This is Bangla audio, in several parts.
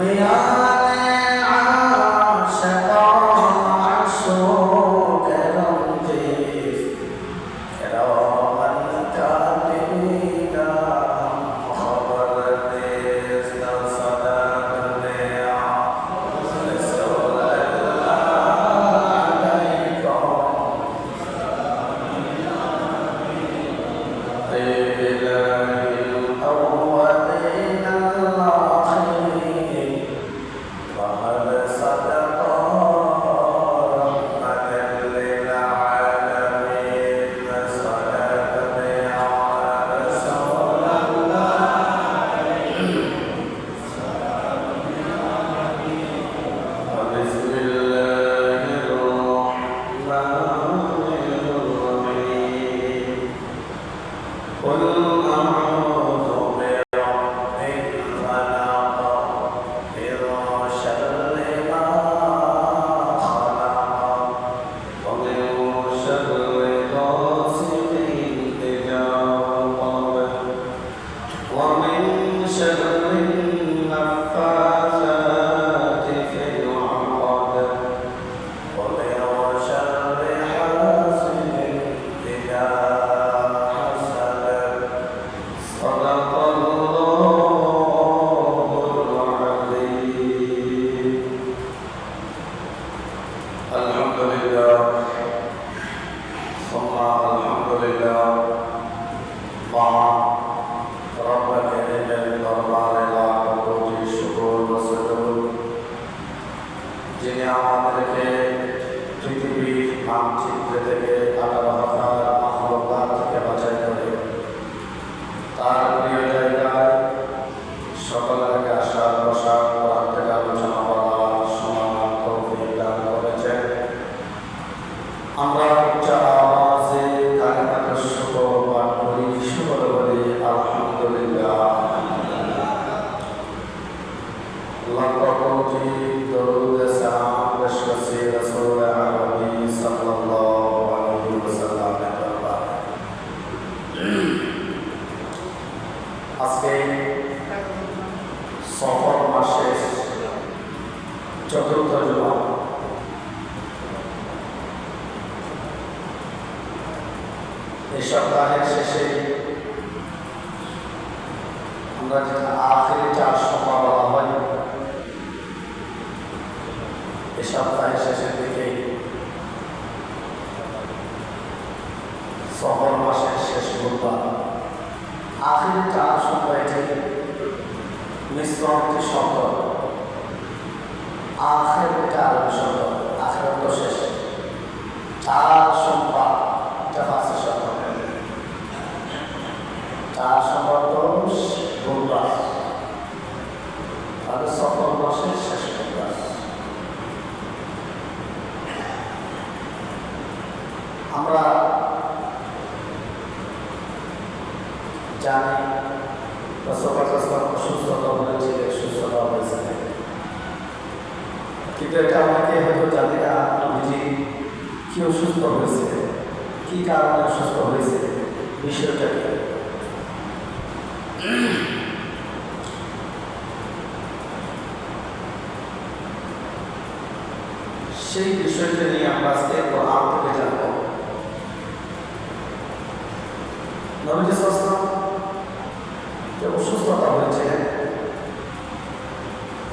Liane Ash আলহামদুলিল্লাহ মহান রব্বুল কারীমের দরবারে লাখ কোটি শুকর ও সুজুদ, যিনি আমাদেরকে পৃথিবীর মানচিত্র থেকে 18,000 মাখলুকাত থেকে বাছাই করে তার প্রিয় জায়গায় সকলের আগে আসা বসা কোরআন থেকে আলোচনা করা শোনার তৌফিক দান করেছেন। আমরা উচ্চ আওয়াজে কালিমাতুশ শুকর পাঠ করি, শুকর বলি আলহামদুলিল্লাহ। লাখ কোটি দরুদ সালাম পেশ করছি রাসূল আরবি সাল্লাল্লাহু আলাইহি ওয়াসাল্লামের দরবারে। আজকে সফর মাসের চতুর্থ জুমা। এই সপ্তাহের শেষে আমরা যেটা আখেরি 4 সোমবার বলা হয়, এই সপ্তাহের শেষের দিকে সফর মাসের শেষ বুধবার আখেরি 4 সোমবার থেকে মিশ্রণটি শব্দ আখের, এটা আরবি শব্দ, আখের অর্থ শেষ। 4 সোমবার এটা ফার্সি শব্দ, 4 সোমবার তো বুধবার, তাহলে সফর মাসের শেষ বুধবার। আমরা জানি অসুস্থতা হয়েছে, সুস্থতা হয়েছে, কিন্তু এটা আমাকে হয়তো জানি না বুঝি কি অসুস্থ হয়েছে, কি কারণে অসুস্থ হয়েছে, বিষয়টা কি। সেই বিষয়টা নিয়ে আমরা আজকে কোরআন থেকে জানব। নবীজি সাল্লাল্লাহু আলাইহি ওয়াসাল্লাম যে অসুস্থতা হয়েছে,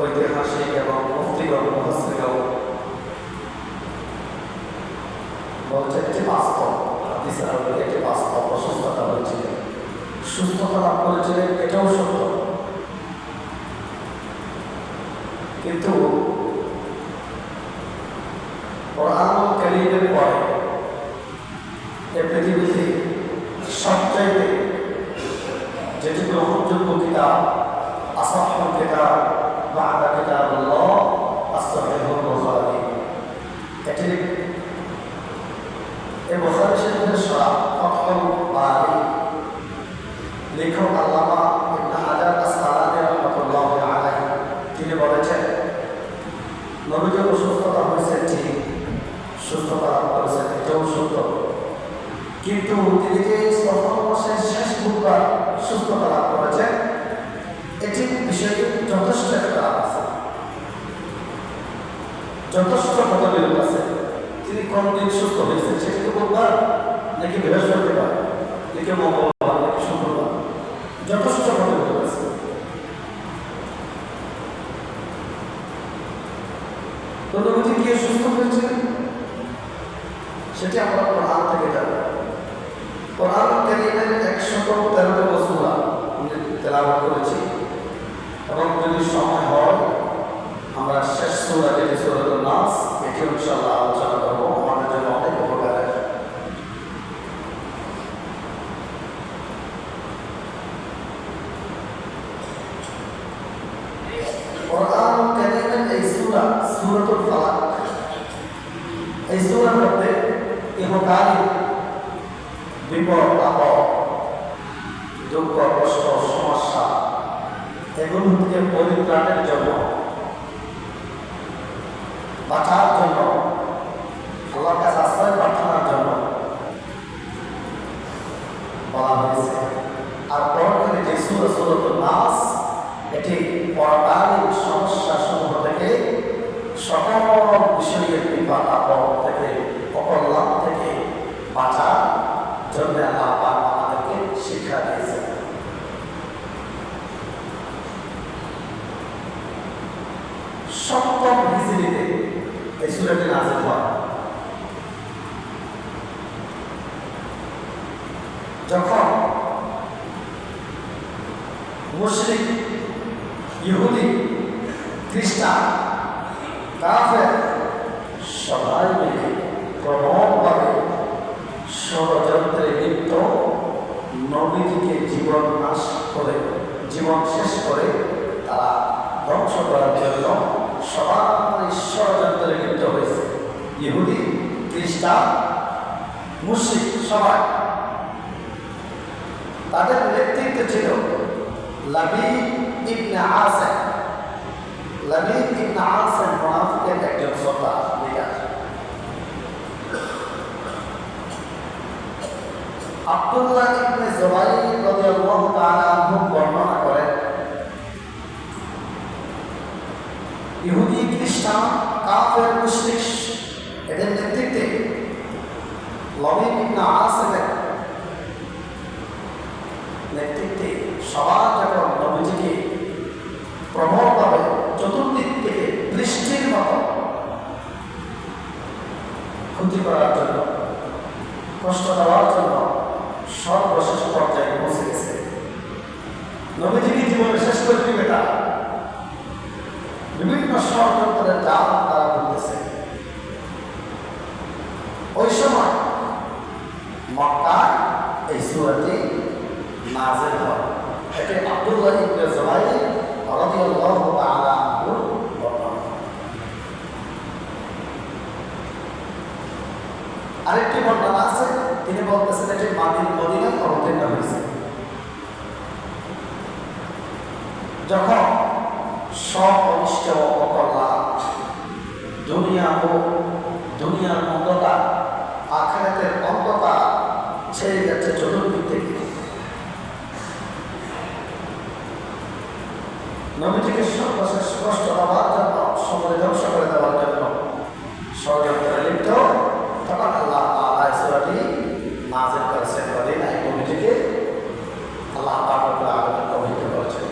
ঐতিহাসিক এবং মুফতিগণ মুফাসসিরগণ বলছেন যে বাস্তব, হাদিসের আলোকে একটি বাস্তব অসুস্থতা হয়েছিল, সুস্থতা লাভ করেছিলেন, এটাও সত্য। কিন্তু কোরআন কারীমের পরে এই পৃথিবীতে সবচাইতে যেটি গ্রহণযোগ্য কিতাব, আসাহুল কিতাব বা'দা কিতাবুল্লাহ আস-সাহিহুল বুখারী, এটি এই বুখারী শরীফের শরহ ফাতহুল বারী, লেখক আল্লামা ইবনে হাজার আসকালানী রাহমাতুল্লাহি আলাইহি তিনি বলেছেন, নবীজির অসুস্থতা হয়েছে ঠিক, সুস্থতা লাভ করেছেন, এটাও সত্য, কিন্তু তিনি যে সফর মাসের শেষ বুধবার সুস্থতা লাভ করেছেন, এটি বিষয়টি যথেষ্ট একটা আছে, যথেষ্ট মতবিরোধ আছে। তিনি কোন দিন সুস্থ হয়েছেন, সেটি কি বুধবার নাকি বৃহস্পতিবার নাকি মঙ্গলবার নাকি শুক্রবার, যথেষ্ট মতবিরোধ আছে। তো নবীজি কি সুস্থ হয়েছিলেন সেটি আমরা কোরআন থেকে জানি। কোরআন কারীমের 113 সূরা আমরা তেলাওয়াত করেছি, এবং যদি সময় হয় আমরা শেষ সূরা যেটি সূরাতুন নাস, এটি ইনশাআল্লাহ আলোচনা করব, আমাদের জন্য অনেক উপকার। কোরআন কারীমের এই সূরা সূরাতুল ফালাক, এই সূরার মধ্যে ইহকালী বিপদ আপদ, দুঃখ কষ্ট সমস্যা, এগুলো থেকে পরিত্রাণের জন্য, বাঁচার জন্য, আল্লাহর কাছে আশ্রয় প্রার্থনার জন্য বলা হয়েছে। আর পরবর্তী যে সূরা সূরাতুন নাস, এটি পরকালীন সমস্যা সমূহ থেকে, সকল বিষয়ের বিপদ আপদ থেকে, অকল্যাণ থেকে বাঁচার জন্য আল্লাহ পাক আমাদেরকে শিক্ষা দিয়েছেন। সপ্তম হিজরিতে এই সূরাটি নাযিল হয়। মুশরিক, ইহুদি, খ্রিস্টান, কাফের সবাই মিলে প্রবলভাবে ষড়যন্ত্রে লিপ্ত নবীজিকে জীবন নাশ করে, জীবন শেষ করে তারা ধ্বংস করার জন্য সবাই ষড়যন্ত্রে লিপ্ত হয়েছে। ইহুদি, খ্রিস্টান, মুশরিক সবাই। তাদের নেতৃত্বে ছিল লাবিদ ইবনে আসেম। লাবিদ ইবনে আসেম মুনাফিকের একজন সর্দার, লিডার। আব্দুল্লাহ ইবনে জুবাইর রাদিয়াল্লাহু তাআলা আনহু বর্ণনা করেন, ইহুদি, খ্রিস্টান, কাফের, মুশরিক এদের নেতৃত্বে লাবিদ ইবনে আসেমের নেতৃত্বে সবাই যখন নবীজিকে প্রবলভাবে চতুর্দিক থেকে বৃষ্টির মতো ক্ষতি করার জন্য, কষ্ট দেওয়ার জন্য সর্বশেষ পর্যায়ে পৌঁছে গেছে। নবীজিকে জীবনে শেষ করে দিবে তারা। বিভিন্ন ষড়যন্ত্রের জাল তারা বলতেছে। ওই সময় মক্কায় এই সূরাটি নাযিল হয়। এটি আব্দুল্লাহ ইবনে জুবাইর রাদিয়াল্লাহু তাআলা আনহুর বর্ণনা। আরেকটি বর্ণনা আছে, তিনি বলতেছেন এটি মদিনায় অবতীর্ণ হয়েছে। যখন সব অনিষ্ট অকল্যাণ, দুনিয়ার অন্ধকার, আখিরাতের অন্ধকার ছেড়ে যাচ্ছে চতুর্দিক থেকে, নবীজিকে সর্বশেষ কষ্ট দেওয়ার জন্য, সময় ধ্বংস করে দেওয়ার জন্য ষড়যন্ত্রে লিপ্ত, তখন আল্লাহ তাআলা এই সূরাটি নাযিল করেছেন। মদিনায় নবীজিকে আল্লাহ পাক রব্বুল আলামিন পবিত্র করেছেন।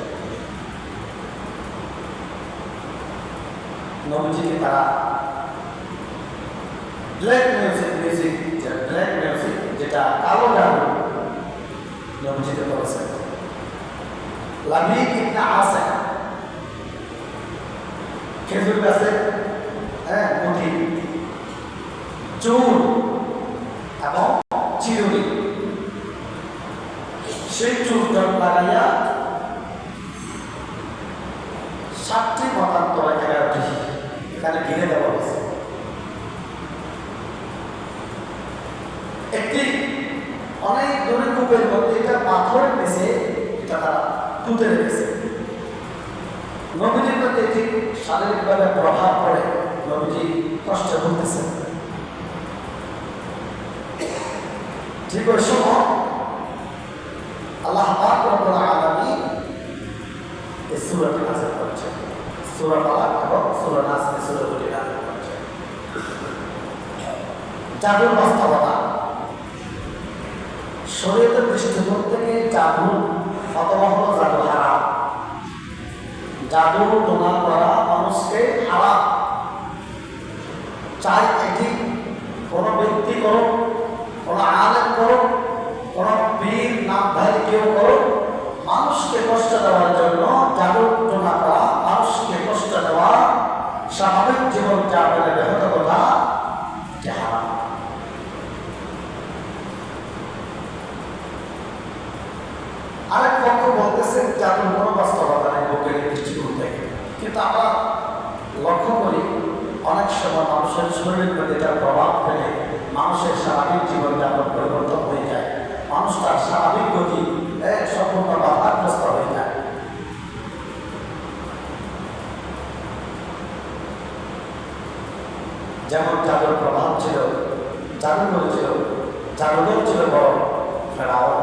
নবীজিকে তারা ব্ল্যাক মিউজিক যেটা কালো গান নবীজিকে করেছেন। লাবিদ ইবনে আসেম খেজুর গাছে মুঠি, চুল এবং চিরুনি, সেই চুল লাগাইয়া 7টি মতান্তর, 11টি এখানে ঘিরে দেওয়া হয়েছে। একটি অনেক দূরে কূপের মধ্যে, এটা পাথরের নিচে, এটা তারা পুঁতে রেখেছে। নবীজির মধ্যে এটি শারীরিকভাবে প্রভাব পড়ে, নবীজি কষ্ট ভুগতেছেন। ঠিক ওই সময় আল্লাহ পাক রব্বুল আলামিন এই সূরাটি নাযিল করেছেন। সূরা ফালাক এবং সূরা নাস, এই সূরা দুটি নাযিল করেছেন। জাদুর বাস্তবতা, শরীয়তের দৃষ্টিকোণ থেকে জাদু ফতোয়া হলো জাদু হারাম। জাদু টোনা করা মানুষকে হারাম। চাই এটি কোনো ব্যক্তি করুক, কোনো আলেম করুক, কোনো পীর নামধারী কেউ করুক, মানুষকে কষ্ট দেওয়ার জন্য জাদু টোনা করা, মানুষকে কষ্ট দেওয়া, স্বাভাবিক জীবন যাপনের ব্যাহত কথা হারাম। আরেক পক্ষ বলতেছে জাদুর কোনো বাস্তবতা নেই বৈজ্ঞানিক দৃষ্টিকোণ থেকে, কিন্তু আমরা লক্ষ্য করি অনেক সময় মানুষের শরীরের প্রতি তার প্রভাব ফেলে মানুষের স্বাভাবিক জীবনযাপন পরিবর্তন হয়ে যায়, মানুষ তার স্বাভাবিক গতি সম্পূর্ণ বাধাগ্রস্ত হয়ে যায়। যেমন জাদুর প্রভাব ছিল, জাদু করেছিল, জাদুঘর ছিল বড় ফেরাউন।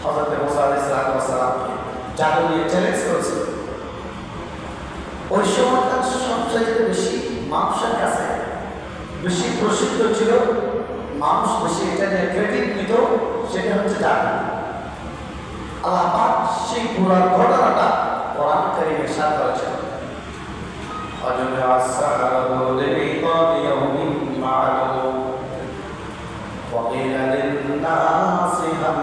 হযরত মুসা আলাইহিস সালামকে জাদু নিয়ে চ্যালেঞ্জ করেছিল। ওই সময়কার সবচাইতে বেশি মানুষের কাছে বেশি প্রসিদ্ধ ছিল, মানুষ বেশি এটা নিয়ে ক্রেডিট নিত, সেটা হচ্ছে জাদু। আল্লাহ পাক সেই পুরো ঘটনাটা কোরআন কারীমে ইরশাদ করেছেন, وجمع السحرة لميقات يوم معلوم وقيل للناس هل